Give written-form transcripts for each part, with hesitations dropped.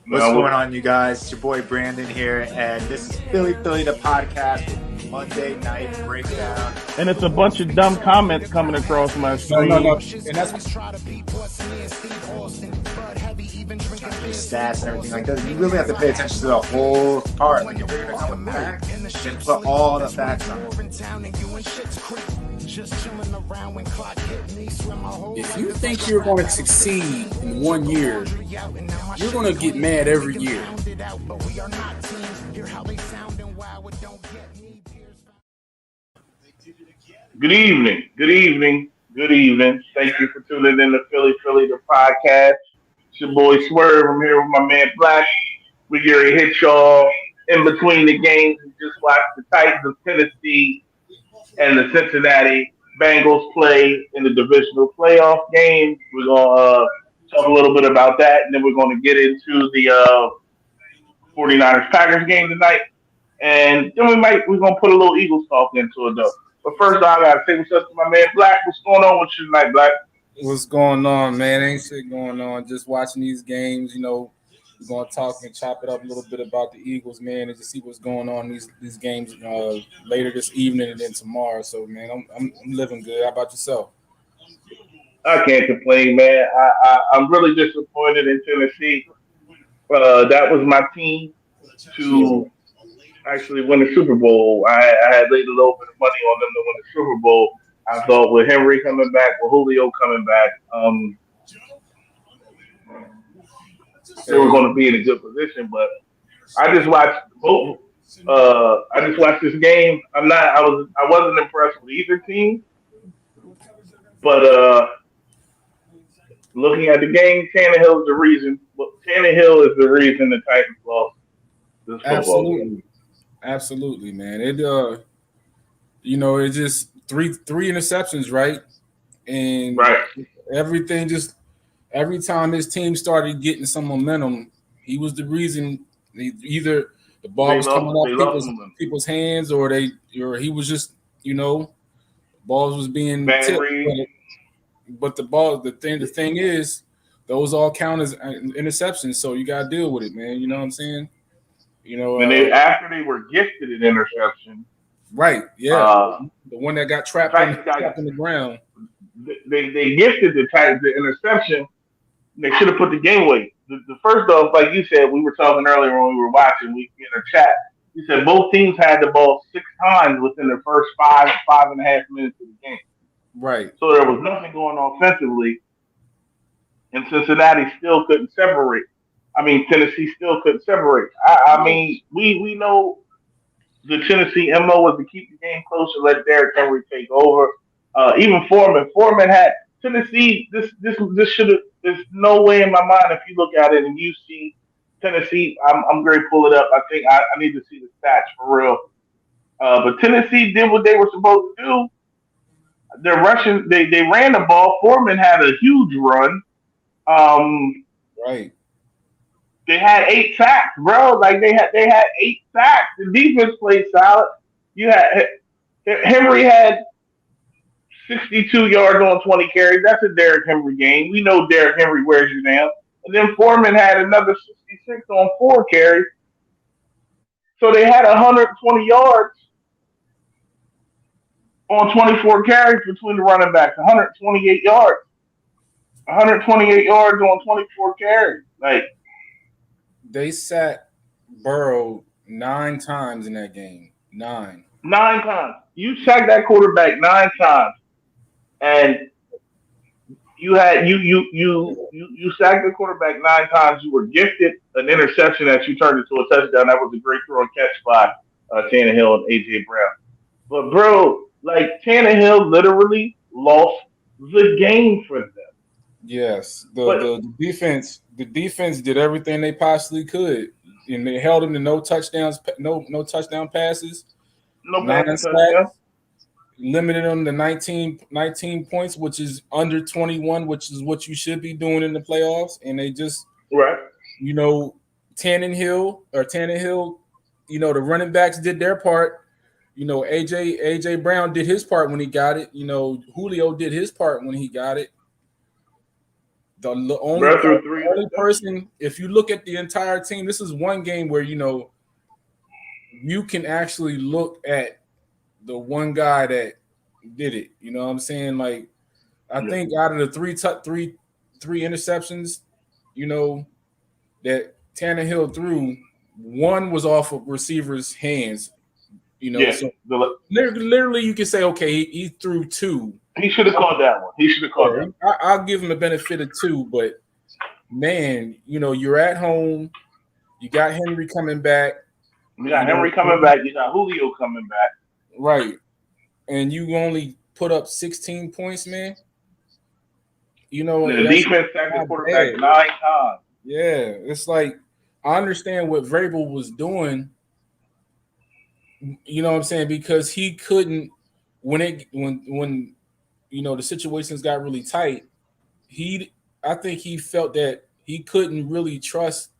What's going on, you guys? It's your boy Brandon here, and this is Philly the podcast, Monday night breakdown. And it's a bunch of dumb comments coming across my screen. No. And that's stats and everything like that. You really have to pay attention to the whole part. Like if you're gonna come with facts, then put all the facts on. If you think you're going to succeed in 1 year, you're going to get mad every year. Good evening. Thank you for tuning in to Philly the podcast. It's your boy Swirv. I'm here with my man Black. We get ready to hit y'all in between the games. We just watched the Titans of Tennessee and the Cincinnati Bengals play in the divisional playoff game. We're gonna talk a little bit about that, and then we're going to get into the 49ers Packers game tonight, and then we're gonna put a little Eagles talk into it though. But first, I gotta say what's up to my man Black. What's going on with you tonight, Black? What's going on, man? Ain't shit going on. Just watching these games, we're gonna talk and chop it up a little bit about the Eagles, man, and just see what's going on in these games later this evening and then tomorrow. So, man, I'm living good. How about yourself? I can't complain, man. I'm really disappointed in Tennessee. That was my team to actually win the Super Bowl. I had laid a little bit of money on them to win the Super Bowl. I thought with Henry coming back, with Julio coming back, they were going to be in a good position. But I just watched both. I just watched this game. I wasn't impressed with either team. But looking at the game, Tannehill is the reason. Tannehill is the reason the Titans lost this football game. Absolutely, man. It's just three interceptions, right? And every time his team started getting some momentum, he was the reason. Either the ball was coming off people's hands, or he was just, balls was being tipped. But the thing is, those all count as interceptions, so you gotta deal with it, man. You know what I'm saying? After they were gifted an interception, right? Yeah, the one that got trapped in the ground. They gifted the Titans the interception. They should have put the game away. The first off, like you said, we were talking earlier when we were watching. We in our chat. You said both teams had the ball 6 times within the first 5.5 minutes of the game. Right. So there was nothing going on offensively, and Cincinnati still couldn't separate. Tennessee still couldn't separate. We know the Tennessee MO was to keep the game close and let Derrick Henry take over. Even Foreman had Tennessee. This should have. There's no way in my mind if you look at it and you see Tennessee. I'm going to pull it up. I think I need to see the stats for real. But Tennessee did what they were supposed to do. They're rushing. They ran the ball. Foreman had a huge run. Right. They had 8 sacks, bro. Like they had 8 sacks. The defense played solid. You had Henry had 62 yards on 20 carries. That's a Derrick Henry game. We know Derrick Henry wears you down. And then Foreman had another 66 on 4 carries. So they had 120 yards on 24 carries between the running backs. 128 yards. 128 yards on 24 carries. Like, they sat Burrow 9 times in that game. 9 times. You sacked that quarterback 9 times, and you sacked the quarterback 9 times. You were gifted an interception that you turned into a touchdown. That was a great throw and catch by Tannehill and AJ Brown. But bro, like Tannehill literally lost the game for them. Yes, the defense did everything they possibly could, and they held them to no touchdowns, no touchdown passes, no touchdowns. Limited them to 19 points, which is under 21, which is what you should be doing in the playoffs. And they just Tannehill, the running backs did their part. AJ Brown did his part when he got it. Julio did his part when he got it. The only, Bro threw 3 only person, if you look at the entire team, this is one game where you can actually look at the one guy that did it. You know what I'm saying? Like, I think out of the three interceptions, that Tannehill threw, one was off of receiver's hands. So literally you can say, okay, he threw 2. He should have caught that one. He should have caught that one. I'll give him the benefit of 2, but man, you're at home. You got Henry coming back. You got Henry coming back. You got Julio coming back. Right. And you only put up 16 points, man. The defense sacked the quarterback 9 times. Yeah, it's like I understand what Vrabel was doing. You know what I'm saying? Because he couldn't when the situations got really tight. I think he felt that he couldn't really trust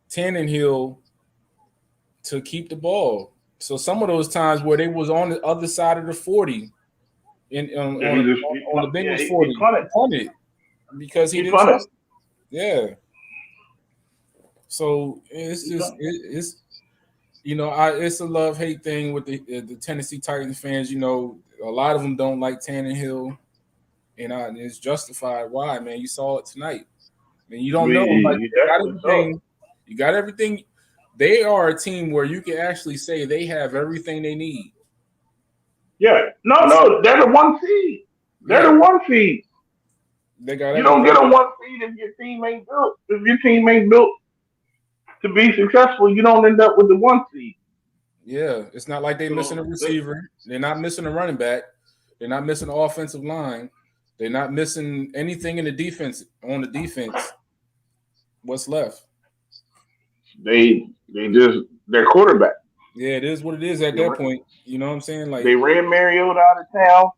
Tannehill to keep the ball. So some of those times where they was on the other side of the 40 on the Bengals 40, he punted because he didn't trust. Yeah. So it's just it's a love-hate thing with the Tennessee Titans fans. A lot of them don't like Tannehill, and it's justified. Why, man? You saw it tonight. And you don't know. Like, you got everything. You got everything. They are a team where you can actually say they have everything they need. Yeah. No, they're the 1 seed. They're the 1 seed. They got. You don't get a 1 seed if your team ain't built. If your team ain't built to be successful, you don't end up with the 1 seed. Yeah, it's not like they're missing a receiver. They're not missing a running back. They're not missing an offensive line. They're not missing anything in the defense. On the defense, what's left? Their quarterback. Yeah, it is what it is at that point. You know what I'm saying? Like, they ran Mariota out of town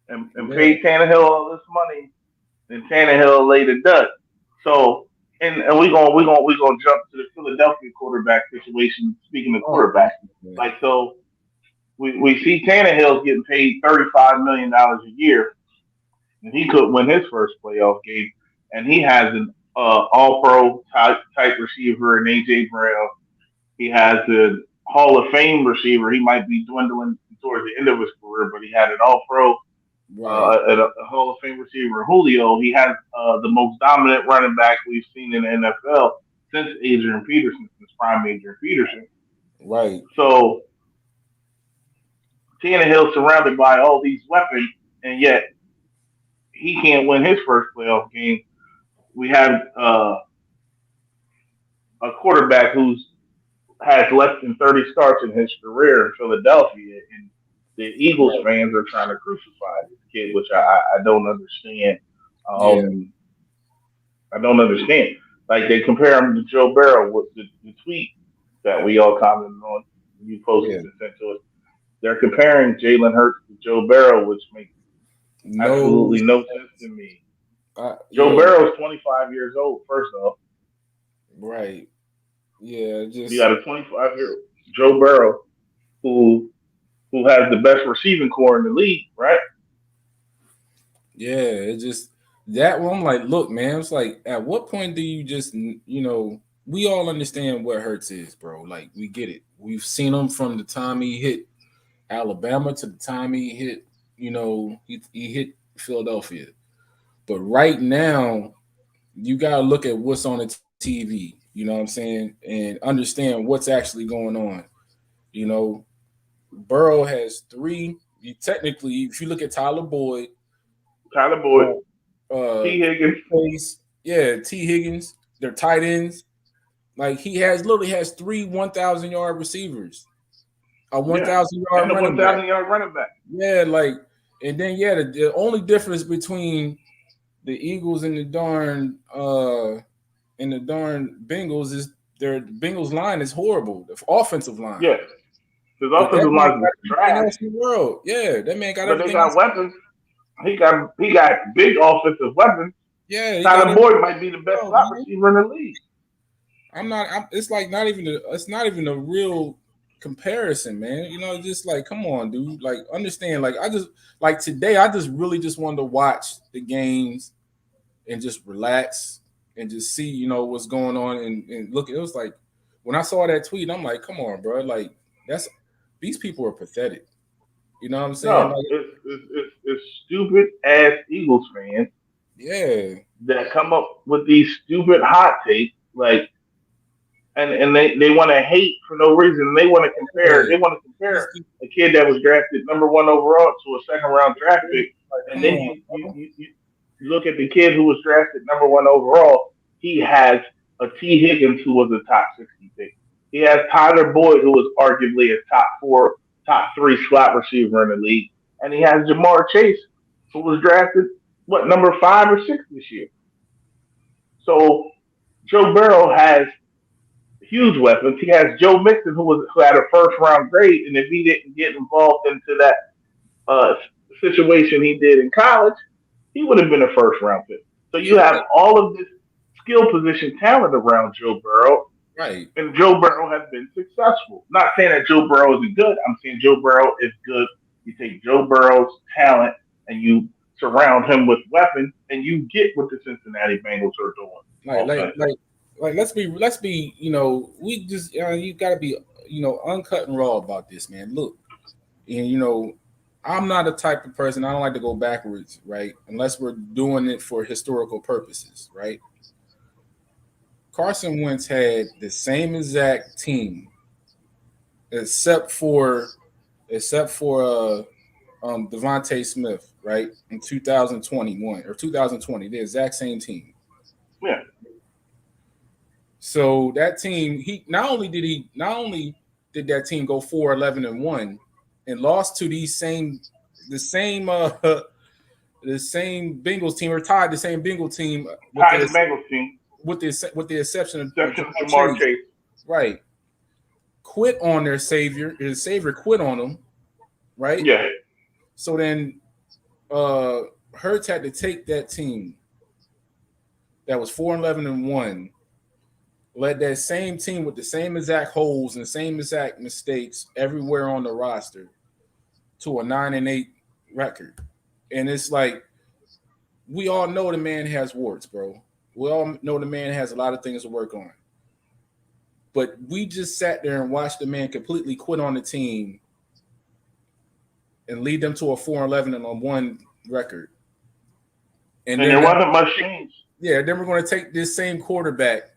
and paid Tannehill all this money, and Tannehill laid a dud. So, and we're gonna jump to the Philadelphia quarterback situation. Speaking of quarterback, so we see Tannehill's getting paid $35 million a year, and he could win his first playoff game, and he has an all-pro type receiver in A.J. Brown. He has a Hall of Fame receiver. He might be dwindling towards the end of his career, but he had an all-pro, a Hall of Fame receiver, Julio. He has the most dominant running back we've seen in the NFL since Adrian Peterson, since prime Adrian Peterson. Right. So Tannehill surrounded by all these weapons, and yet he can't win his first playoff game. We have a quarterback who's has less than 30 starts in his career in Philadelphia, and the Eagles fans are trying to crucify this kid, which I don't understand. I don't understand. Like, they compare him to Joe Burrow with the tweet that we all commented on. You posted and sent to us. They're comparing Jalen Hurts to Joe Burrow, which makes absolutely no sense to me. Joe Burrow's 25 years old, first off. Right. Yeah, you got a 25-year-old Joe Burrow who has the best receiving core in the league, right? Yeah, it just that one. I'm like, look, man, it's like, at what point do you just, we all understand what Hurts is, bro. Like, we get it. We've seen him from the time he hit Alabama to the time he hit, he hit Philadelphia. But right now, you got to look at what's on the TV, you know what I'm saying, and understand what's actually going on. Burrow has 3. Technically, if you look at Tyler Boyd, T. Higgins, T. Higgins, they're tight ends. Like, he literally has 3 1,000-yard receivers, a 1,000-yard running back. 1,000-yard running back. Yeah, like, and then the only difference between the Eagles and the darn Bengals is their Bengals line is horrible. The offensive line. Yeah. His offensive line is trash. In the world. Yeah, that man got everything. But they got weapons. He got big offensive weapons. Yeah, Tyler Boyd might be the best slot receiver in the league. It's like it's not even a real comparison, man. Just like, come on, dude. Like, understand. Like, today, I just really just wanted to watch the games and just relax and just see, you know, what's going on and look. It was like when I saw that tweet, I'm like, come on, bro, like these people are pathetic. You know what I'm saying? No, Like, it's stupid ass Eagles fans yeah, that come up with these stupid hot takes, like, and they want to hate for no reason. They want to compare. yeah. They want to compare a kid that was drafted number one overall to a second round draft pick, Like, and come then on, bro. you look at the kid who was drafted number one overall. He has a T. Higgins who was a top 60 pick. He has Tyler Boyd who was arguably a top four, top three slot receiver in the league, and he has Jamar Chase who was drafted number 5 or 6 this year. So Joe Burrow has huge weapons. He has Joe Mixon who had a first round grade, and if he didn't get involved into that uh, situation he did in college, he would have been a first round pick. So you Yeah, have all of this skill position talent around Joe Burrow, right. and Joe Burrow has been successful. Not saying that Joe Burrow isn't good. I'm saying Joe Burrow is good. You take Joe Burrow's talent and you surround him with weapons, and you get what the Cincinnati Bengals are doing. Like, like, like, like. Let's be. You know, we just. You got to be. You know, uncut and raw about this, man. Look, and you know, I'm not a type of person. I don't like to go backwards, right? Unless we're doing it for historical purposes, right? Carson Wentz had the same exact team, except for Devontae Smith, right? In 2021 or 2020, the exact same team. Yeah. So that team, he not only did that team go 4-11-1 and lost to the same the same Bengals team, or tied the same Bengal team Tied the Bengals team with the exception of Jamar Chase. Right. Quit on their savior. His savior quit on them, right? Yeah. So then Hurts had to take that team that was 4-11-1, led that same team with the same exact holes and the same exact mistakes everywhere on the roster to a 9-8 record. And it's like, we all know the man has warts, bro. We all know the man has a lot of things to work on. But we just sat there and watched the man completely quit on the team and lead them to a 4-11-1 record. And there wasn't much change. Yeah, then we're going to take this same quarterback,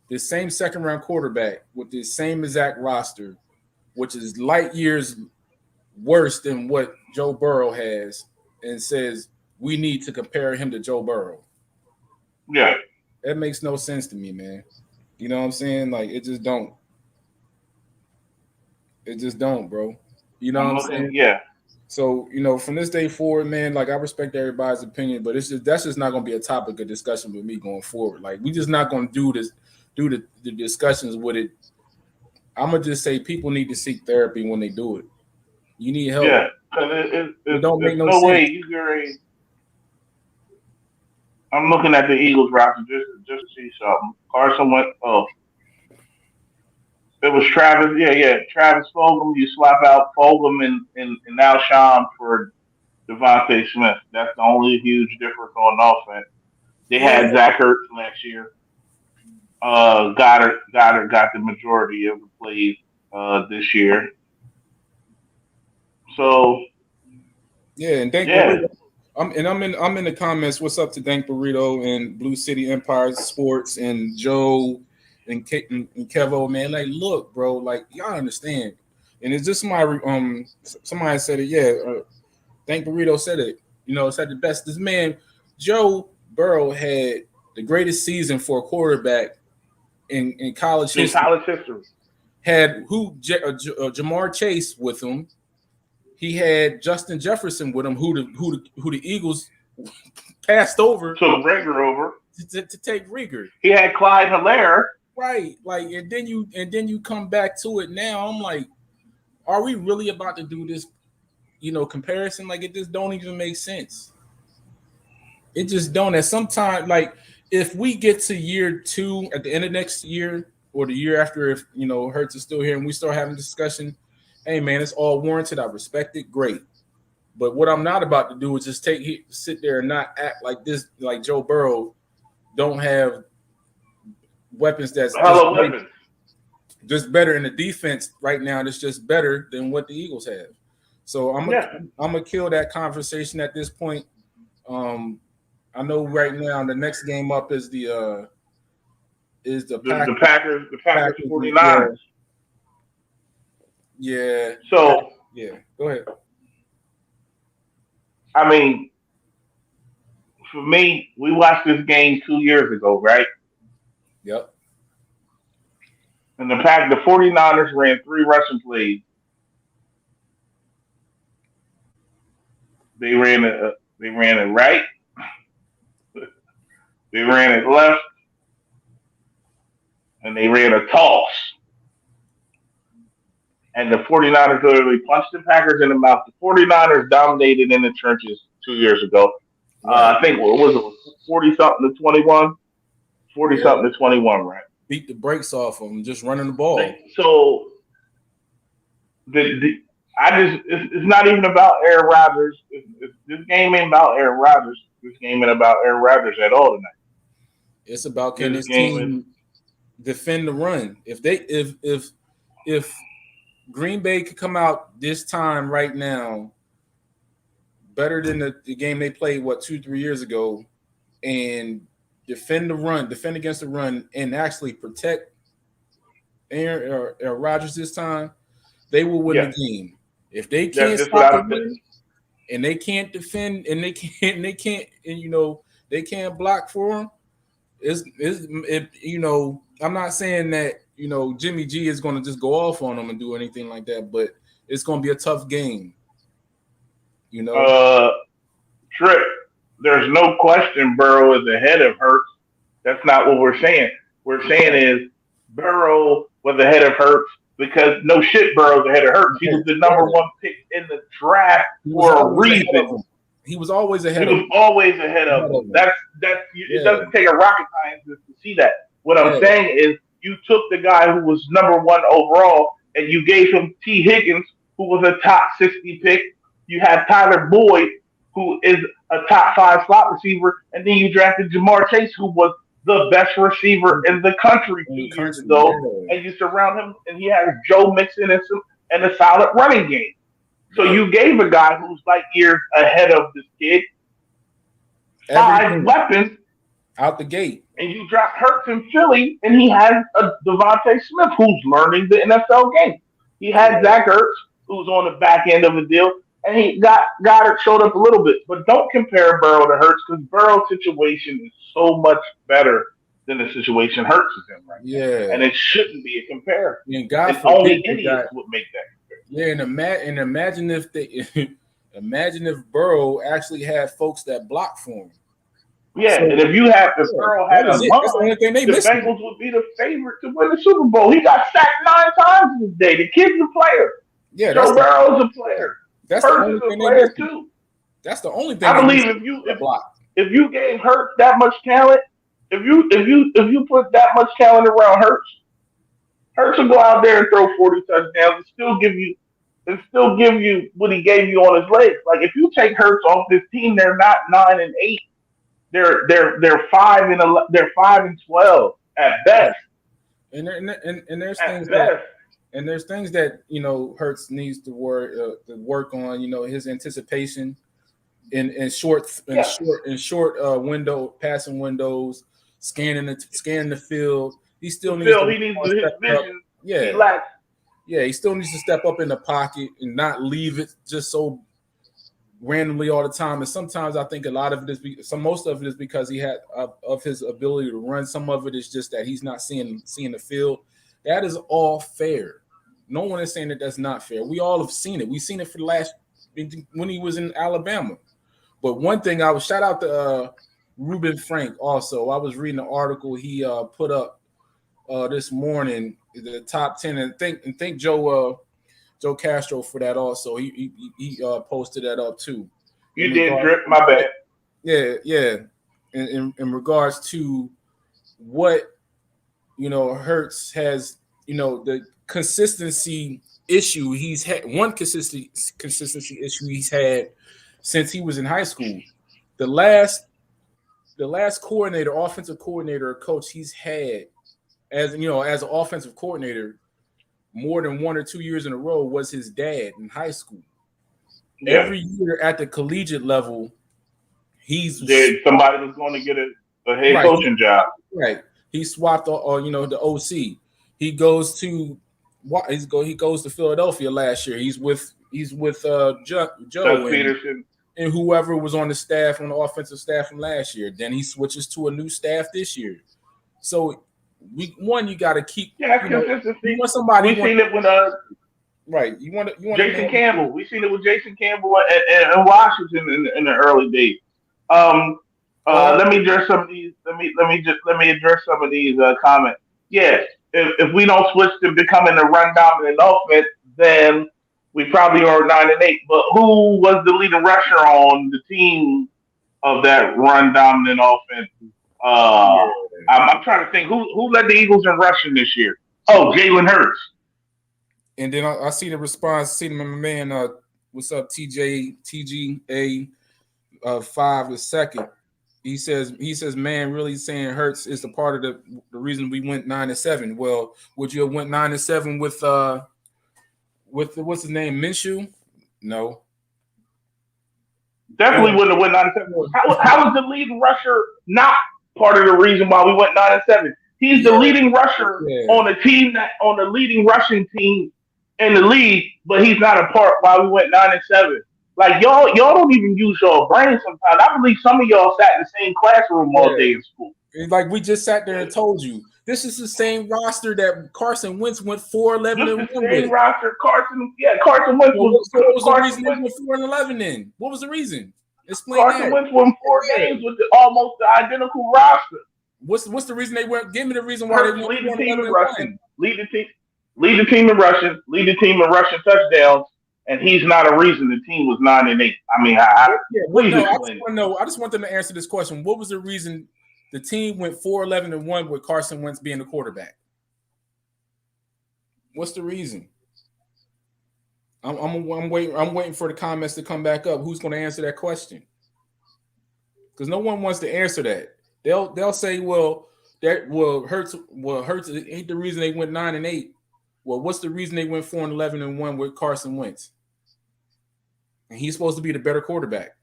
this same second-round quarterback with this same exact roster, which is light years worse than what Joe Burrow has, and says we need to compare him to Joe Burrow. Yeah. That makes no sense to me, man. You know what I'm saying? Like, it just don't. It just don't, bro. You know what I'm saying? Yeah. So, you know, from this day forward, man, like, I respect everybody's opinion, but that's just not going to be a topic of discussion with me going forward. Like, we just not going to do the discussions with it. I'm going to just say people need to seek therapy when they do it. You need help. Yeah. It don't make no no sense. way you can. I'm looking at the Eagles roster just to see something. Carson went. Oh, it was Travis. Yeah. Travis Fulgham. You swap out Fulgham and Alshon for Devontae Smith. That's the only huge difference on offense. They had Zach Ertz last year. Goddard got the majority of the plays this year. So yeah, and Burrito. I'm in the comments. What's up to Dank Burrito and Blue City Empire Sports and Joe and Kevo, man? Like, look, bro, like, y'all understand. And it's just somebody said it. Yeah, Dank Burrito said it. You know, said the best. This man, Joe Burrow, had the greatest season for a quarterback in college history. Had Jamar Chase with him. He had Justin Jefferson with him, who the Eagles passed over. Took Rieger over to take Rieger. He had Clyde Hilaire. Right, like, and then you come back to it now. I'm like, are we really about to do this? You know, comparison? Like, it just don't even make sense. It just don't. At some time, like, if we get to year 2 at the end of next year or the year after, if you know Hurts is still here and we start having discussion. Hey, man, it's all warranted. I respect it. Great. But what I'm not about to do is just sit there and not act like this, like Joe Burrow don't have weapons that's just better in the defense right now. That's just better than what the Eagles have. So I'm gonna kill that conversation at this point. I know right now the next game up is the Packers 49ers. Yeah. So yeah, go ahead. I mean, for me, we watched this game 2 years ago, right? Yep. And the 49ers ran 3 rushing plays. They ran it right. They ran it left. And they ran a toss. And the 49ers literally punched the Packers in the mouth. The 49ers dominated in the trenches 2 years ago. I think, what was it, 40-something to 21? 40-something to 21, right? Beat the brakes off them, just running the ball. So, it's not even about Aaron Rodgers. This game ain't about Aaron Rodgers. This game ain't about Aaron Rodgers at all tonight. It's about can this team defend the run. If Green Bay could come out this time right now better than the game they played 2-3 years ago and defend against the run and actually protect Aaron or Rodgers this time, they will win the game. If they can't stop the run and they can't defend and they can't block for them, I'm not saying that Jimmy G is going to just go off on them and do anything like that, but it's going to be a tough game. Trip, there's no question Burrow is ahead of Hurts. That's not what we're saying. We're saying is Burrow was ahead of Hurts because no shit, Burrow's ahead of Hurts. He was the number 1 pick in the draft for a reason. He was always ahead of him. It doesn't take a rocket scientist to see that. What I'm saying is you took the guy who was number 1 overall and you gave him T. Higgins, who was a top 60 pick. You had Tyler Boyd, who is a top 5 slot receiver, and then you drafted Jamar Chase, who was the best receiver in the country 2 years ago, and you surround him, and he has Joe Mixon and a solid running game. So you gave a guy who's like years ahead of this kid 5 weapons out the gate. And you drop Hurts in Philly, and he has a Devontae Smith who's learning the NFL game. He had Zach Ertz, who's on the back end of the deal, and he Goddard showed up a little bit. But don't compare Burrow to Hurts because Burrow's situation is so much better than the situation Hurts is in right now. And it shouldn't be a comparison. And God only idiots would make that comparison. Yeah, and imagine if imagine if Burrow actually had folks that block for him. Yeah, and if Burrow had a month, the Bengals would be the favorite to win the Super Bowl. He got sacked 9 times this day. The kid's a player. Yeah, Joe Burrow's a player. That's Hurts is a player too. That's the only thing. I believe if you gave Hurts that much talent, if you put that much talent around Hurts will go out there and throw 40 touchdowns and still give you what he gave you on his legs. Like if you take Hurts off this team, they're not 9-8. They're 5-12 at best. And there's things that. And there's things that Hurts needs to work on. His anticipation in short passing windows, scanning the field. He still needs his vision. He still needs to step up in the pocket and not leave it just so randomly all the time. And sometimes I think a lot of it is most of it is because he had of his ability to run. Some of it is just that he's not seeing the field. That is all fair. No one is saying that that's not fair. We all have seen it. We've seen it for the last when he was in Alabama. But one thing I would shout out to Reuben Frank also. I was reading an article he put up this morning, the top 10, and thank Joe Castro for that also. He posted that up too. You did, Drip. My bad. Yeah. In regards to what Hurts has, the consistency issue he's had, one consistency issue he's had since he was in high school. The last coordinator, offensive coordinator, or coach he's had as an offensive coordinator more than 1 or 2 years in a row was his dad in high school. Yeah. Every year at the collegiate level, somebody was going to get a head coaching job. Right. He swapped the OC. He goes to Philadelphia last year. He's with Joe Peterson and whoever was on the offensive staff from last year. Then he switches to a new staff this year. So you got to keep consistency. You want somebody. We've seen it with right. You want Jason Campbell. We've seen it with Jason Campbell and Washington in the early days. Let me address some of these. Let me address some of these comments. Yeah, if we don't switch to becoming a run dominant offense, then we probably are 9-8. But who was the leading rusher on the team of that run dominant offense? I'm trying to think who led the Eagles in rushing this year. Oh, Jalen Hurts. And then I see the response. See my man. What's up, TGA 5 a second. He says, man, really saying Hurts is the part of the reason we went 9-7. Well, would you have went 9-7 with what's his name, Minshew? No. Definitely wouldn't have went 9-7. How is the leading rusher not part of the reason why we went 9-7? He's the leading rusher on a team on the leading rushing team in the league, but he's not a part why we went 9-7. Like y'all don't even use your brain sometimes. I believe some of y'all sat in the same classroom all day in school. Like we just sat there and told you, this is the same roster that Carson Wentz went 4-11 and 1 with. Roster, Carson Wentz was. What was the reason they went 4-11 then? What was the reason? Explain Carson that. Wentz won 4 games with almost the identical roster. What's the reason they went? Give me the reason why they went lead the team in rushing. Lead the team in rushing. Lead the team in rushing touchdowns. And he's not a reason the team was 9-8. I mean, I just want them to answer this question. What was the reason the team went 4-11 and 1 with Carson Wentz being the quarterback? What's the reason? I'm waiting for the comments to come back up. Who's going to answer that question? Because no one wants to answer that. They'll say, Hurts ain't the reason they went 9-8. Well, what's the reason they went 4-11 and 1 with Carson Wentz? And he's supposed to be the better quarterback.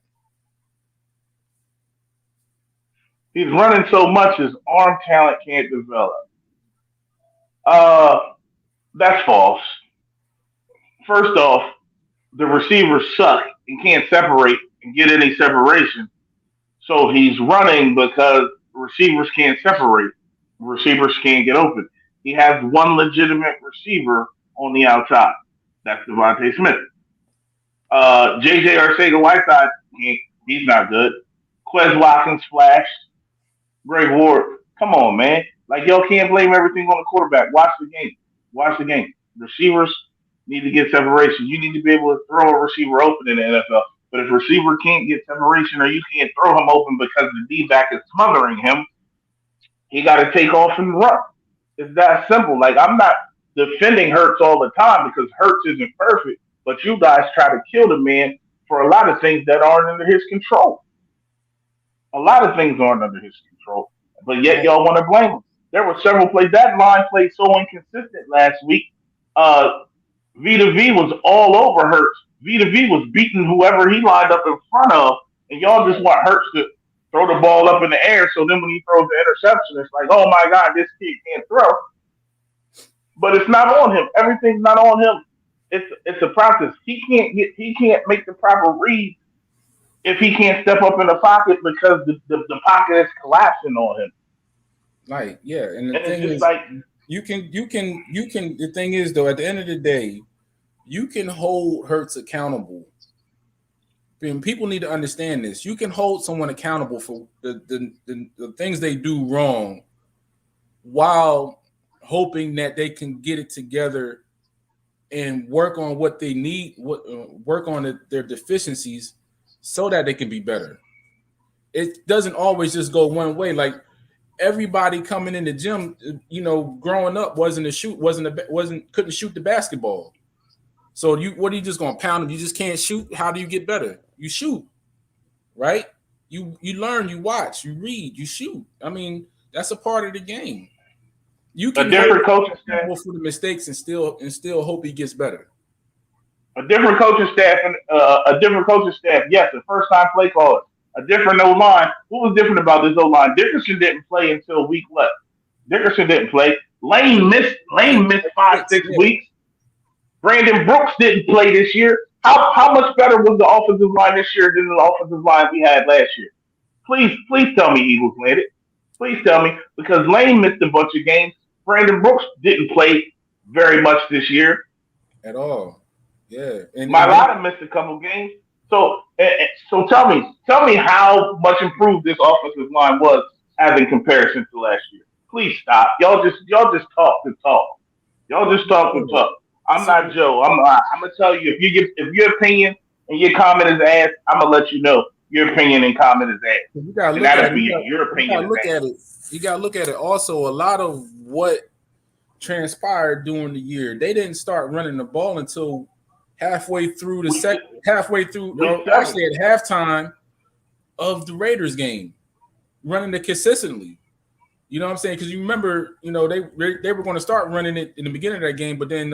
He's running so much his arm talent can't develop. That's false. First off, the receivers suck and can't separate and get any separation. So he's running because receivers can't separate. Receivers can't get open. He has one legitimate receiver on the outside. That's Devontae Smith. J.J. Arcega-Whiteside, he's not good. Quez Watkins flashed. Greg Ward, come on, man. Like, y'all can't blame everything on the quarterback. Watch the game. Receivers need to get separation. You need to be able to throw a receiver open in the NFL. But if a receiver can't get separation or you can't throw him open because the D-back is smothering him, he got to take off and run. It's that simple. Like, I'm not defending Hurts all the time because Hurts isn't perfect, but you guys try to kill the man for a lot of things that aren't under his control. A lot of things aren't under his control, but yet y'all want to blame him. There were several plays. That line played so inconsistent last week. Vita V was all over Hurts. Vita V was beating whoever he lined up in front of, and y'all just want Hurts to throw the ball up in the air. So then when he throws the interception, it's like, oh my God, this kid can't throw. But it's not on him. Everything's not on him. It's a process. He can't make the proper read if he can't step up in the pocket because the pocket is collapsing on him. Like, yeah, and the thing is, like, you can. The thing is, though, at the end of the day, you can hold Hurts accountable. And people need to understand this. You can hold someone accountable for the things they do wrong, while hoping that they can get it together and work on what they need, work on their deficiencies, so that they can be better. It doesn't always just go one way. Like, everybody coming in the gym, growing up couldn't shoot the basketball. So what are you just gonna pound him? You just can't shoot. How do you get better? You shoot, right? You learn, you watch, you read, you shoot. I mean, that's a part of the game. You can a different coaching staff for the mistakes and still hope he gets better. A different coaching staff Yes, a first time play caller. A different O line. What was different about this O line? Dickerson didn't play until week left. Dickerson didn't play. Lane missed 5-6 weeks. Brandon Brooks didn't play this year. How much better was the offensive line this year than the offensive line we had last year? Please tell me Eagles landed. Please tell me, because Lane missed a bunch of games. Brandon Brooks didn't play very much this year at all. Yeah, and Mailata missed a couple games. So tell me how much improved this offensive line was as in comparison to last year. Please stop. Y'all just talk to talk. Y'all just talk to talk. I'm not Joe. I'm gonna tell you if your opinion and your comment is ass, I'm gonna let you know your opinion and comment is ass. You gotta look at it. Your opinion. You gotta look at it. Also, a lot of what transpired during the year, they didn't start running the ball until halfway through actually at halftime of the Raiders game, running it consistently. You know what I'm saying? Because you remember, they were going to start running it in the beginning of that game, but then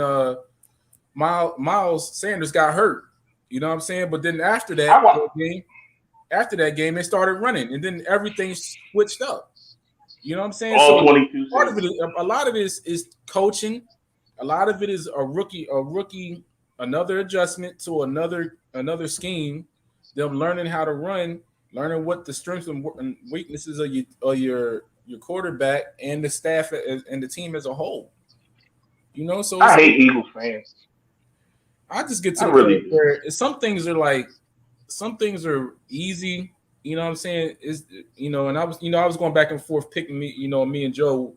Miles Sanders got hurt. You know what I'm saying? But then after that game, they started running, and then everything switched up. You know what I'm saying? All 22. A lot of this is coaching. A lot of it is a rookie, another adjustment to another scheme. Them learning how to run, learning what the strengths and weaknesses of your quarterback and the staff and the team as a whole. So I hate Eagles fans. I just get to the point where some things are easy. You know what I'm saying? And I was going back and forth picking me and Joe.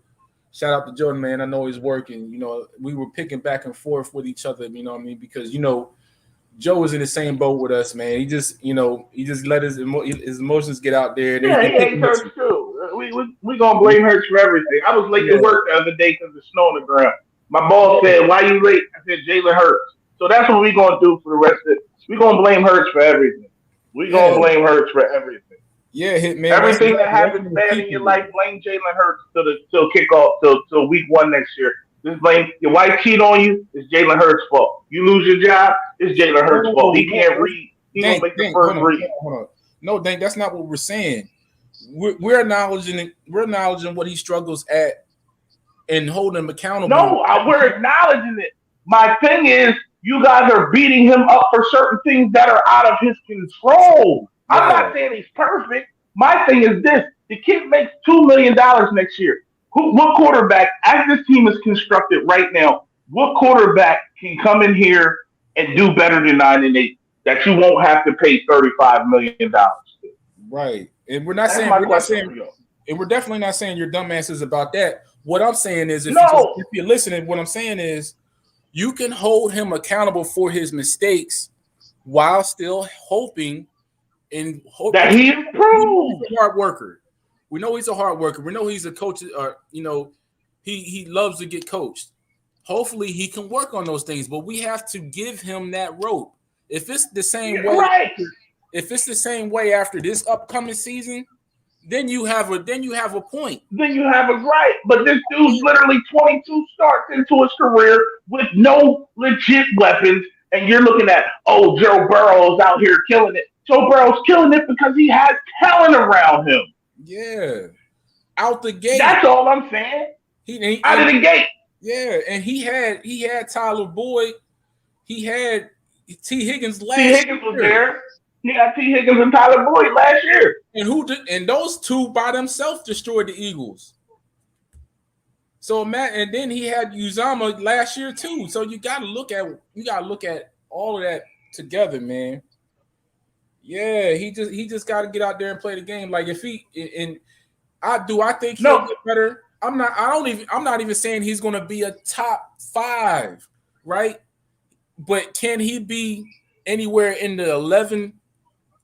Shout out to Jordan, man. I know he's working. We were picking back and forth with each other. You know what I mean? Because Joe was in the same boat with us, man. He just let his emotions get out there. He hates Hurts too. We gonna blame Hurts for everything. I was late to work the other day because of the snow on the ground. My boss said, "Why you late?" I said, "Jalen Hurts." So that's what we gonna do for the rest of it. We gonna blame Hurts for everything. We gonna blame Hurts for everything. Yeah, man. Everything that happens bad in your life, blame Jalen Hurts till kickoff till week 1 next year. Just blame your wife cheat on you. It's Jalen Hurts' fault. You lose your job. It's Jalen Hurts' fault. He can't read. He gonna make the first read. No, Dank, that's not what we're saying. We're acknowledging what he struggles at and holding him accountable. No, we're acknowledging it. My thing is, you guys are beating him up for certain things that are out of his control. Yeah. I'm not saying he's perfect. My thing is this: the kid makes $2 million next year. What quarterback, as this team is constructed right now, what quarterback can come in here and do better than 9-8 that you won't have to pay $35 million to? Right. And we're definitely not saying you're dumbasses about that. What I'm saying is, if you're listening, what I'm saying is you can hold him accountable for his mistakes while still hoping that he improves. He's a hard worker. We know he's a hard worker. We know he's a coach. He loves to get coached. Hopefully, he can work on those things. But we have to give him that rope. If it's the same way, if it's the same way after this upcoming season, then you have a point. Then you have a right. But this dude's literally 22 starts into his career with no legit weapons, and you're looking at Joe Burrow's out here killing it. Joe Burrow's killing it because he has talent around him. Yeah, out the gate. That's all I'm saying. Out of the gate. Yeah, and he had Tyler Boyd. He had T. Higgins last year. T. Higgins was there. He had T. Higgins and Tyler Boyd last year. And those two by themselves destroyed the Eagles. So and then he had Uzama last year too. So you gotta look at all of that together, man. Yeah, he just got to get out there and play the game. Like I think he'll get better. I'm not even saying he's going to be a top 5, right? But can he be anywhere in the 11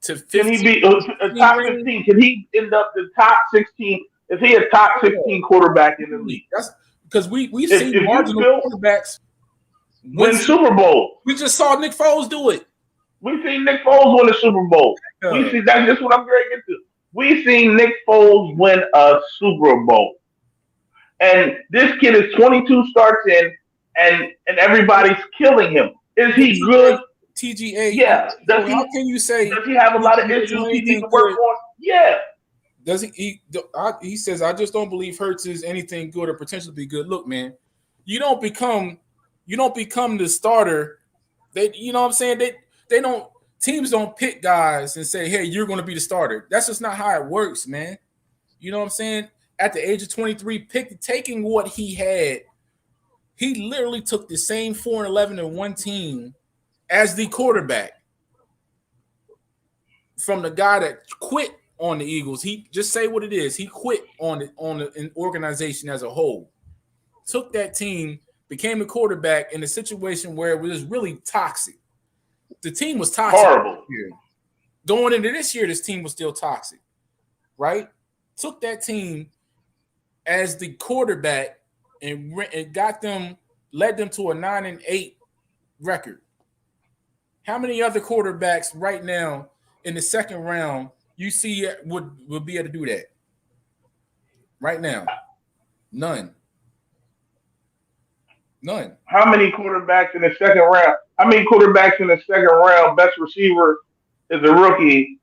to 15? Can he be a top 15? Can he end up the top 16? Is he a top 16 quarterback in the league? That's because we've seen marginal quarterbacks. win Super Bowl. We just saw Nick Foles do it. We seen Nick Foles win a Super Bowl. We see that's just what I'm going to get to. We seen Nick Foles win a Super Bowl, and this kid is 22 starts in, and everybody's killing him. Is he good? TGA. Yeah. How can you say? Does he have a lot of issues he needs to work on? Yeah. Does he? He says, I just don't believe Hurts is anything good or potentially be good. Look, man, you don't become the starter. You know what I'm saying? They don't. Teams don't pick guys and say, hey, you're going to be the starter. That's just not how it works, man. You know what I'm saying? At the age of 23, taking what he had, he literally took the same 4-11 and 1 team as the quarterback from the guy that quit on the Eagles. He just say what it is. He quit on an organization as a whole. Took that team, became a quarterback in a situation where it was really toxic. The team was toxic. Horrible. Going into this year, this team was still toxic, right? Took that team as the quarterback and led them to a 9-8 record. How many other quarterbacks right now in the second round you see would be able to do that? Right now, none. How many quarterbacks in the second round? How many quarterbacks in the second round? Best receiver is a rookie,